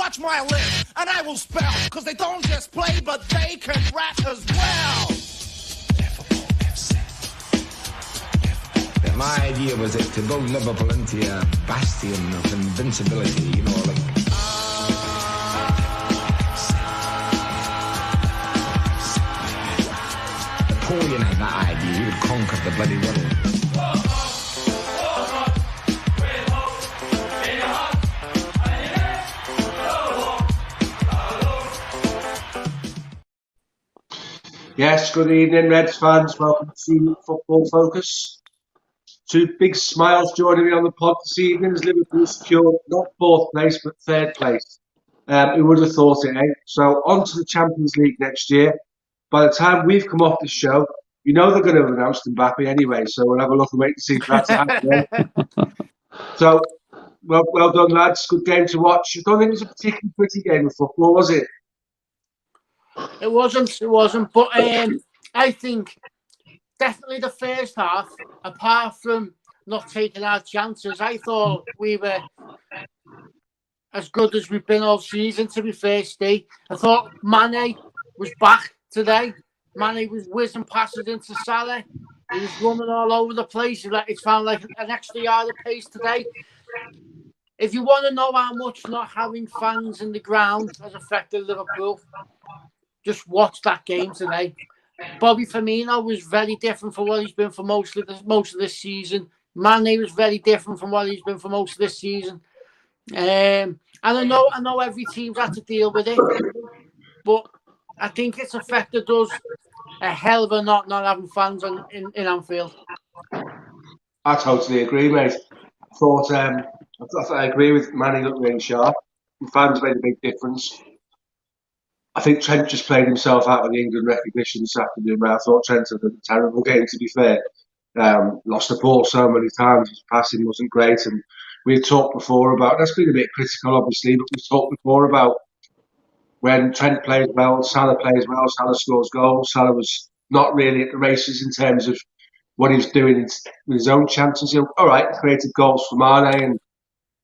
Watch my lips, and I will spell, because they don't just play, but they can rap as well. My idea was that to build Liverpool into a bastion of invincibility, you know, like... Napoleon had that idea, he would conquer the bloody world. Yes, good evening, Reds fans. Welcome to Football Focus. Two big smiles joining me on the pod this evening as Liverpool secured not fourth place but third place. Who would have thought it, eh? So on to the Champions League next year. By the time we've come off the show, you know they're going to have announced Mbappe anyway, so we'll have a look and wait to see if that's happening. So, well done, lads. Good game to watch. I don't think it was a particularly pretty game of football, was it? It wasn't. But I think definitely the first half, apart from not taking our chances, I thought we were as good as we've been all season, to be fair, Steve. I thought Mane was back today. Mane was whizzing passes into Salah. He was running all over the place. It found like an extra yard of pace today. If you want to know how much not having fans in the ground has affected Liverpool, just watch that game today. Bobby Firmino was very different from what he's been for most of this season. Mane was very different from what he's been for most of this season. And I know every team's had to deal with it, but I think it's affected us a hell of a lot not having fans in Anfield. I totally agree, mate. I agree with Manny. Looked really sharp. The fans made a big difference. I think Trent just played himself out of the England recognition this afternoon. I thought Trent had a terrible game, to be fair. Lost the ball so many times. His passing wasn't great. And we've talked before about, that's been a bit critical, obviously, but we've talked before about when Trent plays well, Salah plays well, Salah scores goals. Salah was not really at the races in terms of what he was doing with his own chances. All right, created goals for Mane, and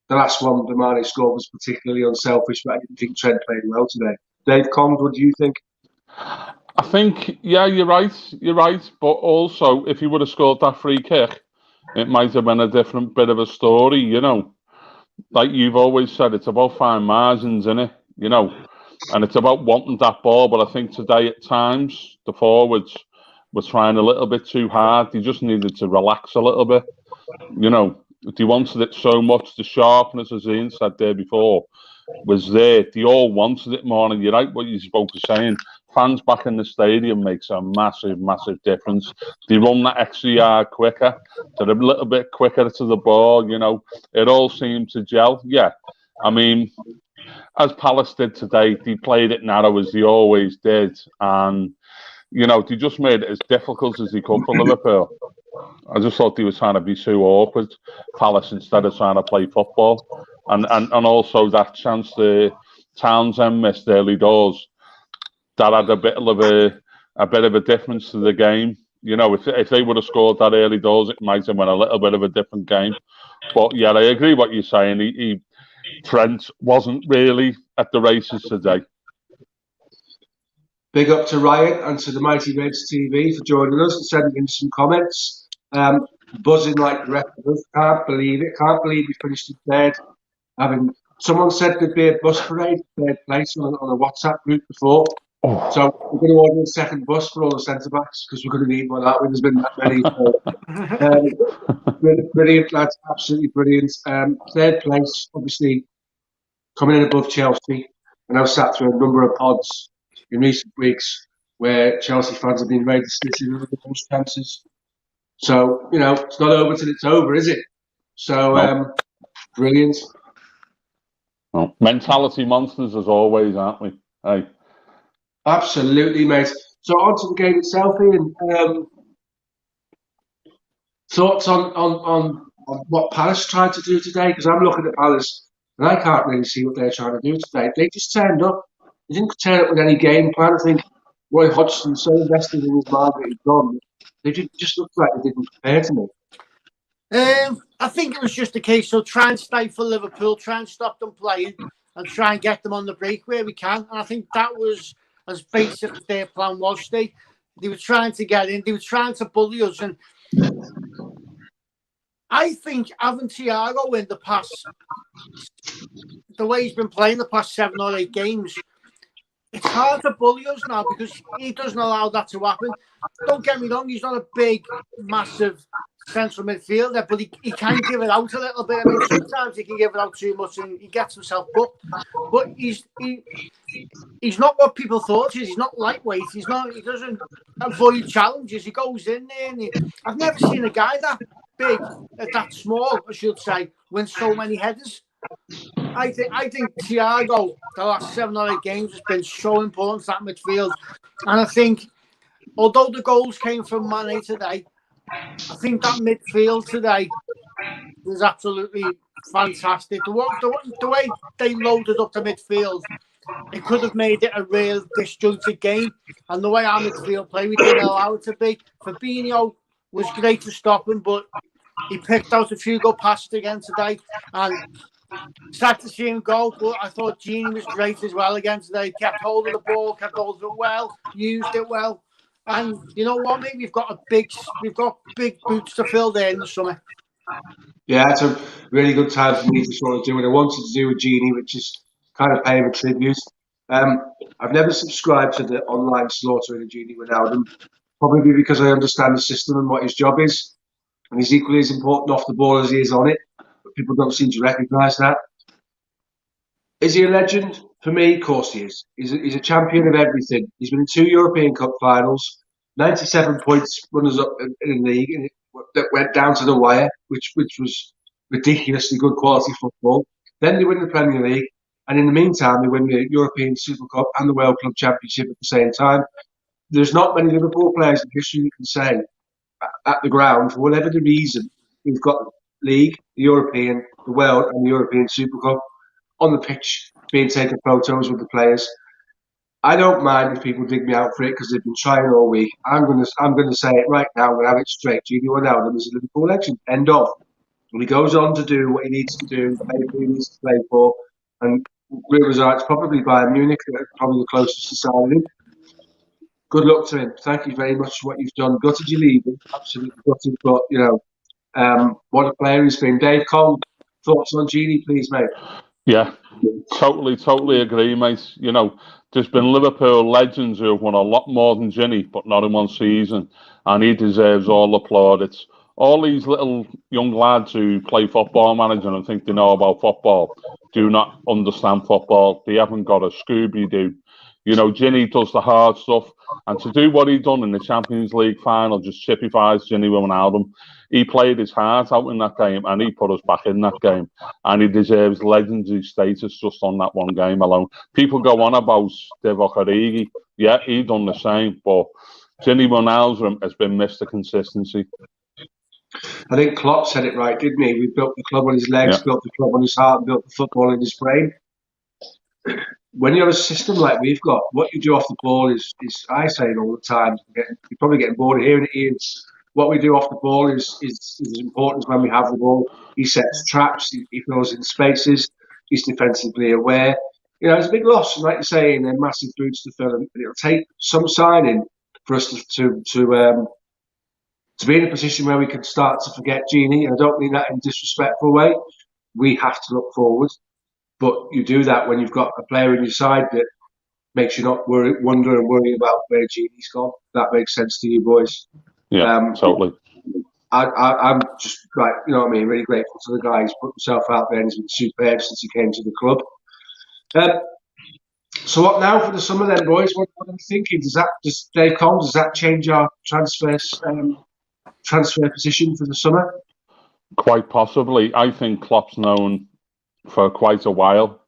the last one the Mane scored was particularly unselfish, but I didn't think Trent played well today. Dave Cond, what do you think? I think, yeah, you're right. But also, if he would have scored that free kick, it might have been a different bit of a story, you know. Like you've always said, it's about fine margins, innit? You know, and it's about wanting that ball. But I think today at times, the forwards were trying a little bit too hard. They just needed to relax a little bit. You know, they wanted it so much. The sharpness, as Ian said there before, was there. They all wanted it more, and you're right what you're both saying. Fans back in the stadium makes a massive, massive difference. They run that extra yard quicker. They're a little bit quicker to the ball, you know. It all seemed to gel. Yeah, I mean, as Palace did today, they played it narrow as they always did, and you know, they just made it as difficult as they could for Liverpool. I just thought they were trying to be too awkward, Palace, instead of trying to play football. And also that chance the Townsend missed early doors, that had a bit of a difference to the game. You know, if they would have scored that early doors, it might have been a little bit of a different game. But yeah, I agree what you're saying. Trent wasn't really at the races today. Big up to Ryan and to the Mighty Reds TV for joining us and sending in some comments. Buzzing like the rest of us. Can't believe it. Can't believe we finished in third. Someone said there'd be a bus parade third place on a WhatsApp group before. Oh. So we're going to order a second bus for all the centre backs because we're going to need one of that. There's been that many. Brilliant, lads. Absolutely brilliant. Third place, obviously, coming in above Chelsea. And I've sat through a number of pods in recent weeks where Chelsea fans have been very dismissive of those chances. So, you know, it's not over till it's over, is it? So, brilliant. Well, mentality monsters as always, aren't we? Hey. Absolutely, mate. So on to the game itself, Ian. Thoughts on what Palace tried to do today? Because I'm looking at Palace and I can't really see what they're trying to do today. They just turned up. They didn't turn up with any game plan. I think Roy Hodgson's so invested in his mind that he's gone. They just looked like they didn't prepare to me. I think it was just a case of try and stifle Liverpool, try and stop them playing. and try and get them on the break where we can. And I think that was as basic as their plan was. They were trying to get in. They were trying to bully us. And I think having Thiago in the way he's been playing the past 7 or 8 games, it's hard to bully us now because he doesn't allow that to happen. Don't get me wrong, he's not a big, massive central midfielder, but he can give it out a little bit. I mean, sometimes he can give it out too much and he gets himself booked. But he's not what people thought he is. He's not lightweight. He doesn't avoid challenges. He goes in there and I've never seen a guy that big, that small, I should say, win so many headers. I think Thiago, the last 7 or 8 games, has been so important to that midfield. And I think, although the goals came from Mane today, I think that midfield today was absolutely fantastic. The way they loaded up the midfield, it could have made it a real disjointed game. And the way our midfield played, we didn't allow it to be. Fabinho was great to stop him, but he picked out a few good passes again today. And sad to see him go, but I thought Gini was great as well again today. Kept hold of the ball, kept hold of it well, used it well. And you know what, mate? We've got big boots to fill there in the summer. Yeah, it's a really good time for me to sort of do what I wanted to do with Genie, which is kind of pay him a tribute. I've never subscribed to the online slaughtering of Genie Wijnaldum, probably because I understand the system and what his job is. And he's equally as important off the ball as he is on it. But people don't seem to recognise that. Is he a legend? For me, of course he is. He's a champion of everything. He's been in 2 European Cup finals, 97 points runners up in the league, and that went down to the wire, which was ridiculously good quality football. Then they win the Premier League, and in the meantime, they win the European Super Cup and the World Club Championship at the same time. There's not many Liverpool players in history you can say at the ground, for whatever the reason, we've got the League, the European, the World, and the European Super Cup on the pitch, being taken photos with the players. I don't mind if people dig me out for it because they've been trying all week. I'm gonna say it right now. I'm gonna have it straight. Gini Wijnaldum is a Liverpool legend. End of. And he goes on to do what he needs to do, play who he needs to play for, and rumours are it's probably Bayern Munich that are probably the closest to signing him. Good luck to him. Thank you very much for what you've done. Gutted you leaving, absolutely gutted. But you know, what a player he's been. Dave Cole, thoughts on Gini, please, mate? Yeah, totally agree, mate. You know, there's been Liverpool legends who have won a lot more than Ginny, but not in one season, and he deserves all the plaudits. All these little young lads who play football manager and think they know about football do not understand football. They haven't got a Scooby-Doo. You know, Ginny does the hard stuff, and to do what he done in the Champions League final just typifies Ginny Wijnaldum. He played his heart out in that game, and he put us back in that game, and he deserves legendary status just on that one game alone. People go on about Divock Origi. Yeah, he done the same, but Ginny Wijnaldum has been Mr. Consistency. I think Klopp said it right, didn't he? We built the club on his legs, built the club on his heart, built the football in his brain. When you have a system like we've got, what you do off the ball is I say it all the time. You're probably getting bored of hearing it, Ian. What we do off the ball is as important as when we have the ball. He sets traps, he fills in spaces, he's defensively aware. You know, it's a big loss, and like you say, and they're massive boots to fill. And it'll take some signing for us to be in a position where we can start to forget Genie. And I don't mean that in a disrespectful way. We have to look forward. But you do that when you've got a player in your side that makes you not wonder and worry about where Genie's gone. That makes sense to you boys. Yeah, totally. I'm just, like, you know what I mean, really grateful to the guy. He's put himself out there and he's been superb since he came to the club. So what now for the summer then, boys? What are we thinking? Does Dave Cole, does that change our transfer position for the summer? Quite possibly. I think Klopp's known for quite a while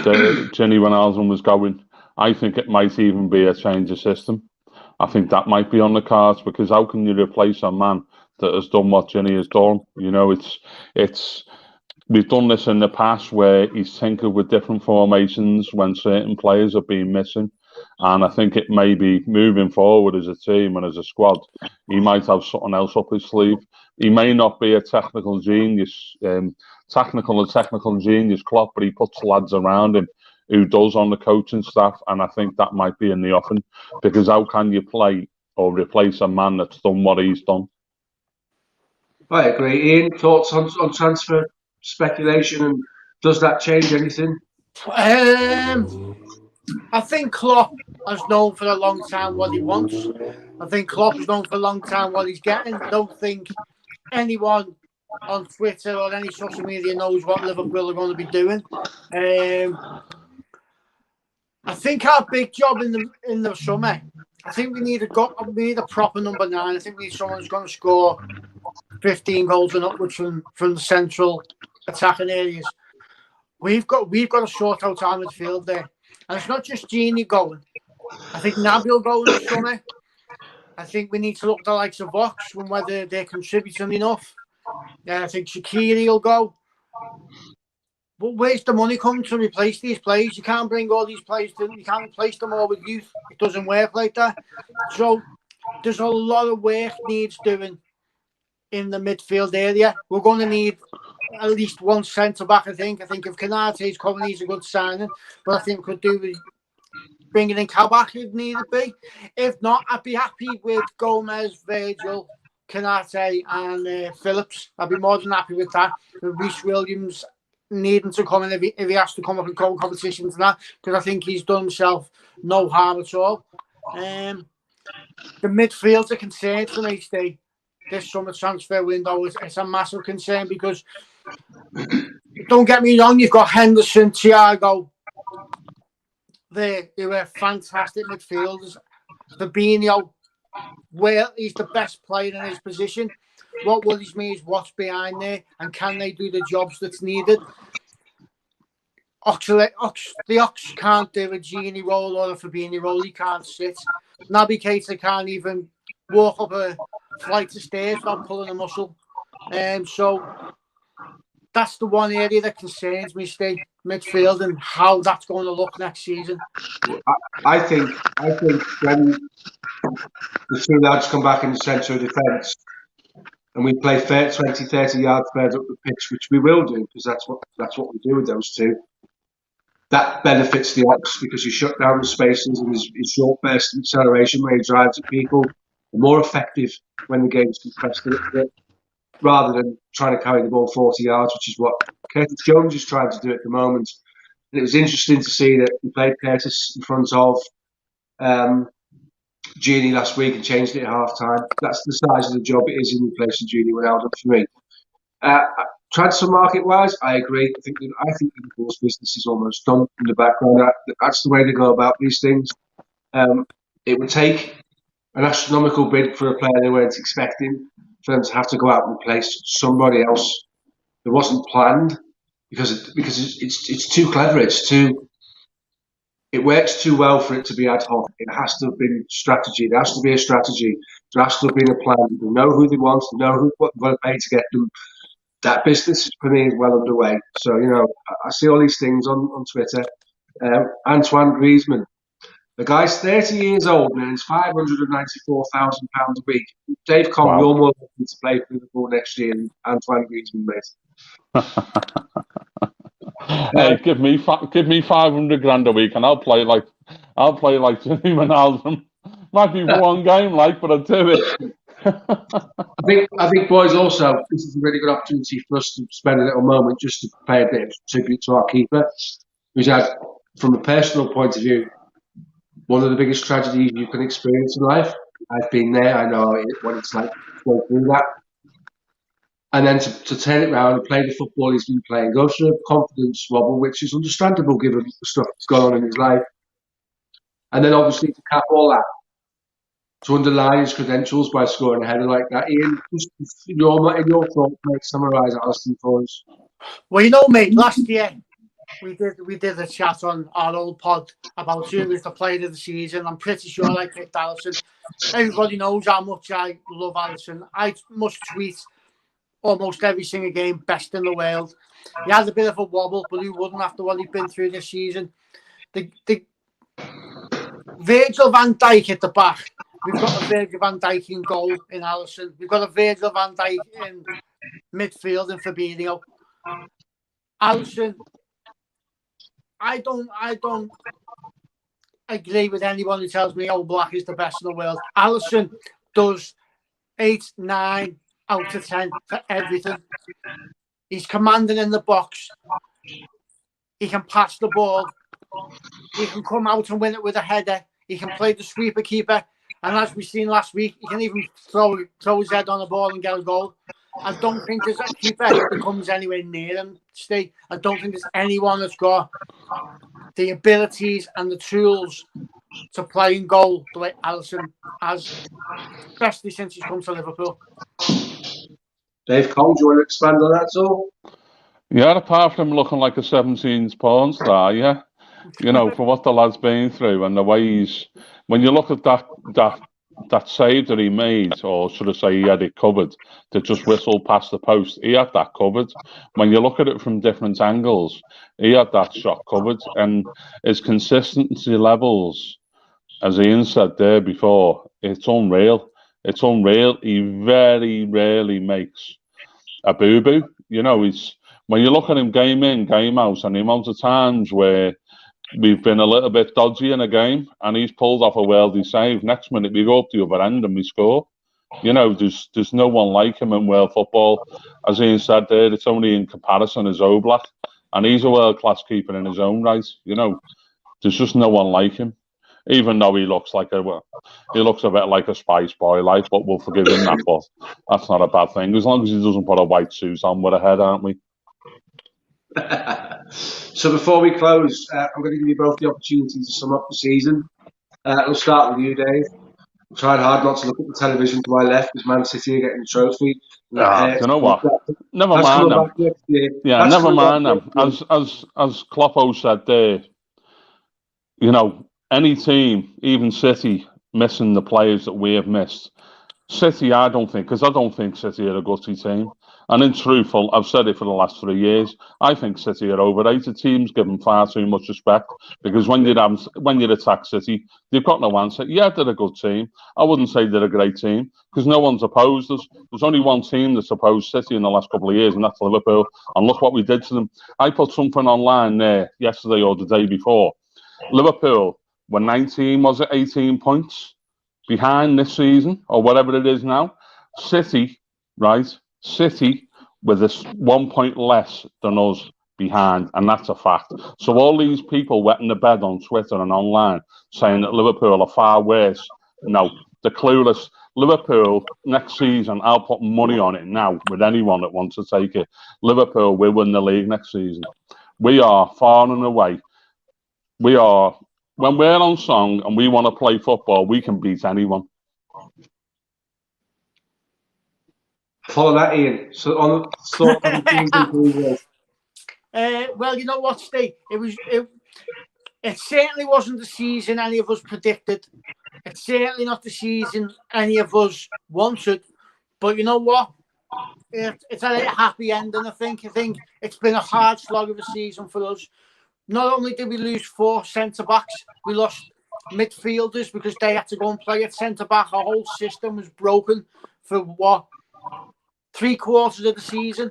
that Ginny Wijnaldum was going. I think it might even be a change of system. I think that might be on the cards, because how can you replace a man that has done what Ginny has done? You know, it's we've done this in the past where he's tinkered with different formations when certain players have been missing. And I think it may be moving forward as a team and as a squad, he might have something else up his sleeve. He may not be a technical genius technical genius, Klopp, but he puts lads around him who does on the coaching staff, and I think that might be in the offing, because how can you play or replace a man that's done what he's done? I agree. Ian, thoughts on transfer speculation, and does that change anything? I think Klopp has known for a long time what he wants. I think Klopp has known for a long time what he's getting. I don't think anyone on Twitter or any social media knows what Liverpool are going to be doing. I think our big job in the summer, I think we need a proper number 9. I think we need someone who's going to score 15 goals and upwards from the central attacking areas. We've got to sort out our midfield there. And it's not just Genie going. I think Naby will go in the summer. I think we need to look at the likes of Vox and whether they're contributing enough. I think Shaqiri will go. But where's the money coming to replace these players? You can't bring all these players you can't replace them all with youth. It doesn't work like that. So there's a lot of work needs doing in the midfield area. We're going to need at least one centre back, I think. I think if Konate's coming, he's a good signing. But I think we could do with bringing in Kabak if needed be. If not, I'd be happy with Gomez, Virgil, Konate and Phillips. I'd be more than happy with that. With Reece Williams needing to come in if he has to come up and go in competitions and that, because I think he's done himself no harm at all. The midfield's a concern for me, Steve. This summer transfer window it's a massive concern because don't get me wrong, you've got Henderson, Thiago. They were fantastic midfielders. Fabinho, well, he's the best player in his position. What worries me is what's behind there and can they do the jobs that's needed. The Ox can't do a Genie role or a Fabinho role. He can't sit. Naby Keita can't even walk up a flight of stairs without pulling a muscle. So that's the one area that concerns me, Steve, midfield and how that's going to look next season. I think when the two lads come back in the centre of defence and we play 20, 30 yards further up the pitch, which we will do because that's what we do with those two. That benefits the Ox because you shut down the spaces and his short burst and acceleration where he drives at people are more effective when the game's compressed a little bit, rather than trying to carry the ball 40 yards, which is what Curtis Jones is trying to do at the moment. And it was interesting to see that he played Curtis in front of Genie last week and changed it at half time. That's the size of the job it is in replacing Genie Ronaldo for me. Transfer market wise, I agree. I think Liverpool's business is almost done in the background. That's the way to go about these things. It would take an astronomical bid for a player they weren't expecting for them to have to go out and replace somebody else that wasn't planned because it's too clever. It works too well for it to be ad hoc. It has to have been strategy. There has to be a strategy. There has to have been a plan. They know who they want. They know what they're going to pay to get them. That business for me is well underway. So I see all these things on Twitter. Antoine Griezmann, the guy's 30 years old and earns £594,000 a week. Dave Conn, you're more likely to play for Liverpool next year than Antoine Griezmann, mate. Hey, give me 500 grand a week, and I'll play like Jimmy Ronaldo. Might be one game, but I'll do it. I think, boys. Also, this is a really good opportunity for us to spend a little moment just to pay a bit of tribute to our keeper, who's had, from a personal point of view, one of the biggest tragedies you can experience in life. I've been there. I know what it's like to go through that. And then to turn it around and play the football he's been playing, go through a confidence wobble, which is understandable given the stuff that's gone on in his life. And then obviously to cap all that, to underline his credentials by scoring a header like that. Ian, just in your thoughts, mate, summarise Alisson for us. Well, mate, last year we did a chat on our old pod about who was the player of the season. I'm pretty sure I picked Alisson. Everybody knows how much I love Alisson. I must tweet almost every single game, best in the world. He had a bit of a wobble, but who wouldn't after what he's been through this season? The Virgil van Dijk at the back. We've got a Virgil van Dijk in goal in Alisson. We've got a Virgil van Dijk in midfield in Fabinho. Alisson, I don't agree with anyone who tells me Black is the best in the world. Alisson does 8, 9 out of 10 for everything. He's commanding in the box. He can pass the ball. He can come out and win it with a header. He can play the sweeper keeper. And as we seen last week, he can even throw his head on the ball and get a goal. I don't think there's a keeper that comes anywhere near him, Steve. I don't think there's anyone that's got the abilities and the tools to play in goal the way Alisson has, especially since he's come to Liverpool. Dave Cole, do you want to expand on that at all? Yeah, apart from looking like a 17s porn star, yeah. You know, for what the lad's been through and the way he's... When you look at that save that he made, or should I say he had it covered, to just whistle past the post, he had that covered. When you look at it from different angles, he had that shot covered. And his consistency levels, as Ian said there before, it's unreal. It's unreal. He very rarely makes a boo-boo. You know, when you look at him game in, game out, and the amount of times where we've been a little bit dodgy in a game and he's pulled off a worldly save, next minute we go up the other end and we score. You know, there's no one like him in world football. As Ian said there, it's only in comparison as Oblak, and he's a world-class keeper in his own right. You know, there's just no one like him. Even though he looks a bit like a Spice Boy, like, but we'll forgive him that. But that's not a bad thing, as long as he doesn't put a white suit on with a head, aren't we? So before we close, I'm going to give you both the opportunity to sum up the season. We'll start with you, Dave. I'm trying hard not to look at the television to my left because Man City are getting the trophy. Do you know what? Never mind them. Yeah, never mind them. As Kloppo said there, you know, any team, even City, missing the players that we have missed. City, I don't think City are a gutty team. And in truthful, I've said it for the last 3 years, I think City are overrated teams, given far too much respect. Because when you attack City, they've got no answer. Yeah, they're a good team. I wouldn't say they're a great team, because no one's opposed us. There's only one team that's opposed City in the last couple of years, and that's Liverpool. And look what we did to them. I put something online there yesterday or the day before. Liverpool were 18 points behind this season, or whatever it is now. City, right? City with this 1 point less than us behind, and that's a fact. So all these people wetting the bed on Twitter and online saying that Liverpool are far worse. No, they're clueless. Liverpool next season, I'll put money on it now with anyone that wants to take it. Liverpool will win the league next season. We are far and away. We are, when we're on song and we want to play football, we can beat anyone. Follow that, Ian. So on well, you know what, Steve? It certainly wasn't the season any of us predicted. It's certainly not the season any of us wanted. But you know what? It's a happy ending, I think. I think it's been a hard slog of a season for us. Not only did we lose 4 centre-backs, we lost midfielders because they had to go and play at centre-back. Our whole system was broken for what? 3/4 of the season.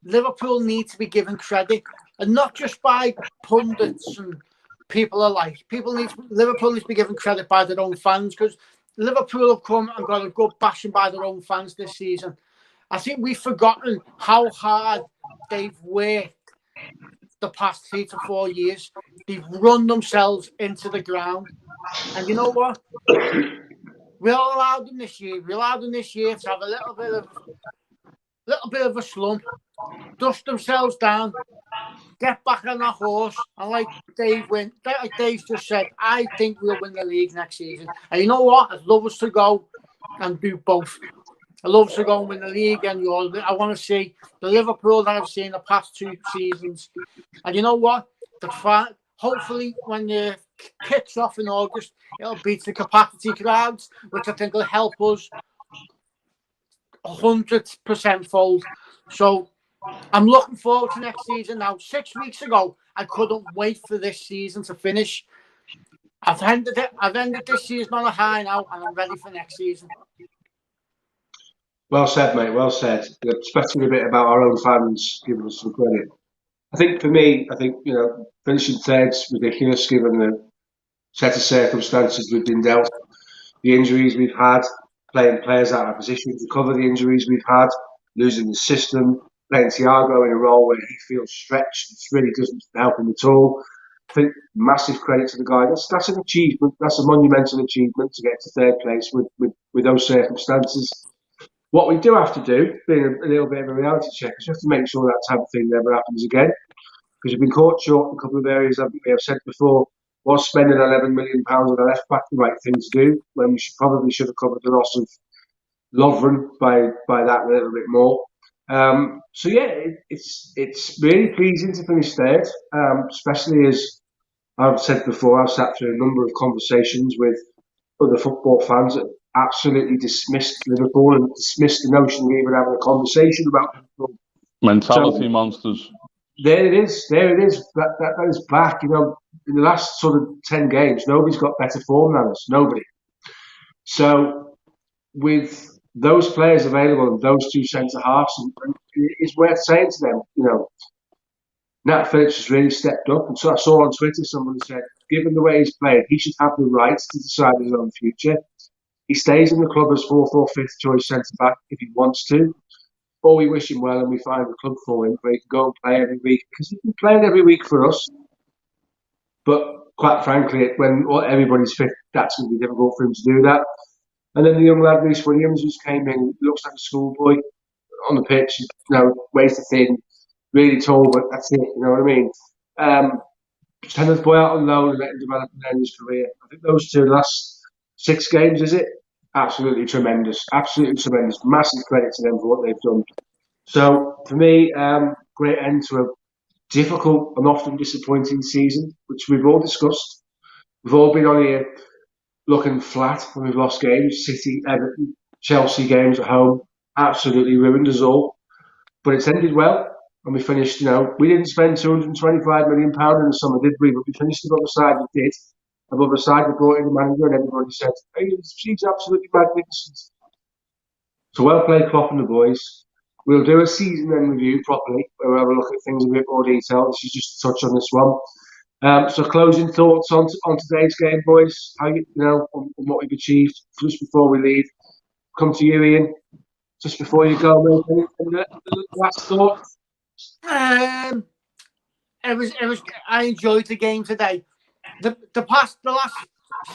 Liverpool need to be given credit, and not just by pundits and people alike. Liverpool needs to be given credit by their own fans, because Liverpool have come and got a good bashing by their own fans this season. I think we've forgotten how hard they've worked the past 3 to 4 years. They've run themselves into the ground, and you know what? We allowed them this year. We allowed them this year to have a little bit of a slump, dust themselves down, get back on that horse, and like Dave just said, I think we'll win the league next season. And you know what? I'd love us to go and do both. I love us to go and win the league, and I want to see the Liverpool that I've seen the past 2 seasons. And you know what? Hopefully, when the kicks off in August, it'll beat the capacity crowds, which I think will help us 100% fold. So I'm looking forward to next season now. 6 weeks ago, I couldn't wait for this season to finish. I've ended this season on a high now, and I'm ready for next season. Well said, mate. Well said. Especially a bit about our own fans giving us some credit. I think for me, finishing third's ridiculous given the set of circumstances we've been dealt, the injuries we've had, playing players out of position to cover the injuries we've had, losing the system, playing Thiago in a role where he feels stretched, it really doesn't help him at all. I think massive credit to the guy. That's an achievement. That's a monumental achievement to get to third place with those circumstances. What we do have to do, being a little bit of a reality check, is we have to make sure that type of thing never happens again. Because we've been caught short in a couple of areas, haven't we? I've said before, was spending £11 million on a left back the right thing to do when we should have covered the loss of Lovren by that a little bit more. It's really pleasing to finish third, especially as I've said before. I've sat through a number of conversations with other football fans that absolutely dismissed Liverpool and dismissed the notion of even having a conversation about Liverpool. Mentality monsters. There it is. That is back. In the last sort of 10 games, nobody's got better form than us. Nobody. So with those players available and those two centre halves, it's worth saying to them, Nat Phillips has really stepped up. And so I saw on Twitter someone said, given the way he's played, he should have the right to decide his own future. He stays in the club as fourth or fifth choice centre back if he wants to. Or we wish him well and we find a club for him where he can go and play every week. Because he's been playing every week for us. But quite frankly, when everybody's fit, that's going to be difficult for him to do that. And then the young lad, Reece Williams, who's came in, looks like a schoolboy on the pitch, waist thin, really tall, but that's it, you know what I mean? Send the boy out on loan and let him develop and end his career. I think those two last 6 games, is it? Absolutely tremendous. Absolutely tremendous. Massive credit to them for what they've done. So, for me, great end to a difficult and often disappointing season, which we've all discussed. We've all been on here looking flat when we've lost games. City, Everton, Chelsea games at home absolutely ruined us all. But it's ended well. And we finished, we didn't spend £225 million in the summer, did we? But we finished above the side we did. Above the side, we brought in the manager and everybody said, hey, she's absolutely magnificent. So well played, Klopp and the boys. We'll do a season end review properly, where we'll have a look at things in a bit more detail. This is just a touch on this one. So closing thoughts on today's game, boys. How on what we've achieved just before we leave. Come to you, Ian. Just before you go, mate. Any last thoughts? It was. I enjoyed the game today. The last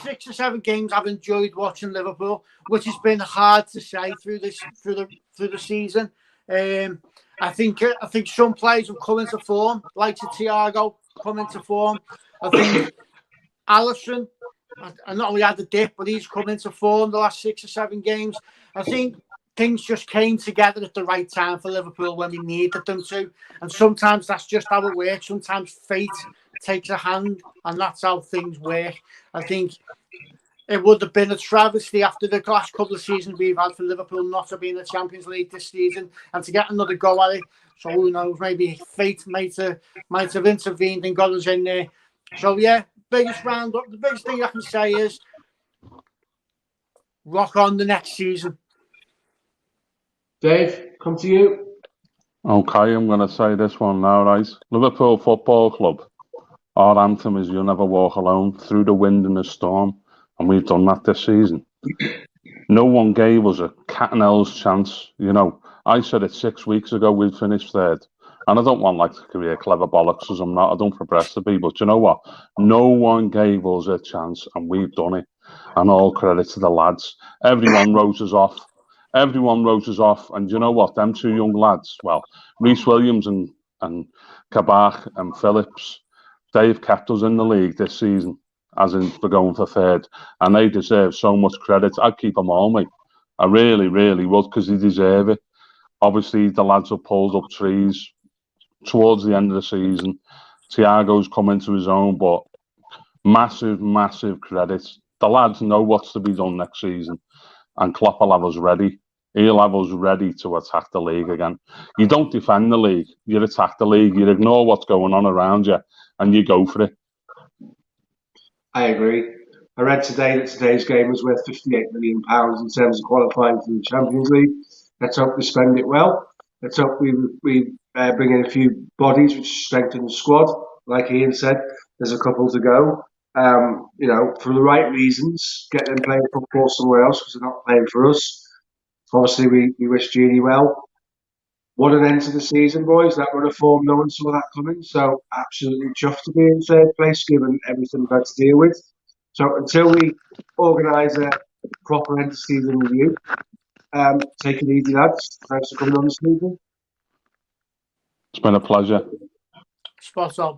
6 or 7 games I've enjoyed watching Liverpool, which has been hard to say through the season. I think some players have come into form, like Thiago come into form. I think Alisson, I not only had the dip, but he's come into form the last 6 or 7 games. I think things just came together at the right time for Liverpool when we needed them to. And sometimes that's just how it works. Sometimes fate takes a hand, and that's how things work. I think it would have been a travesty after the last couple of seasons we've had for Liverpool not to be in the Champions League this season and to get another go at it. So who knows, maybe fate might have intervened and got us in there. So yeah, biggest roundup. The biggest thing I can say is rock on the next season. Dave, come to you. Okay, I'm going to say this one now, right? Liverpool Football Club. Our anthem is "You'll Never Walk Alone," through the wind and the storm, and we've done that this season. No one gave us a cat and hell's chance. I said it 6 weeks ago we'd finished third, and I don't want to be a clever bollocks as I'm not. I don't progress to be, but you know what? No one gave us a chance, and we've done it. And all credit to the lads. Everyone wrote us off. And you know what? Them 2 young lads, Reece Williams and Kabak and Phillips, they've kept us in the league this season, as in for going for third, and they deserve so much credit. I'd keep them all, mate. I really, really would, because they deserve it. Obviously, the lads have pulled up trees towards the end of the season. Thiago's come into his own, but massive, massive credit. The lads know what's to be done next season, and Klopp will have us ready. He'll have us ready to attack the league again. You don't defend the league, you attack the league. You ignore what's going on around you, and you go for it. I agree. I read today that today's game was worth £58 million in terms of qualifying for the Champions League. Let's hope we spend it well. Let's hope we bring in a few bodies, which strengthen the squad. Like Ian said, there's a couple to go. For the right reasons, get them playing football somewhere else because they're not playing for us. Obviously, we wish Genie well. What an end to the season, boys. That run of form, no one saw that coming. So, absolutely chuffed to be in third place, given everything we've had to deal with. So, until we organise a proper end to season review, take it easy, lads. Thanks for coming on this evening. It's been a pleasure. Spot on.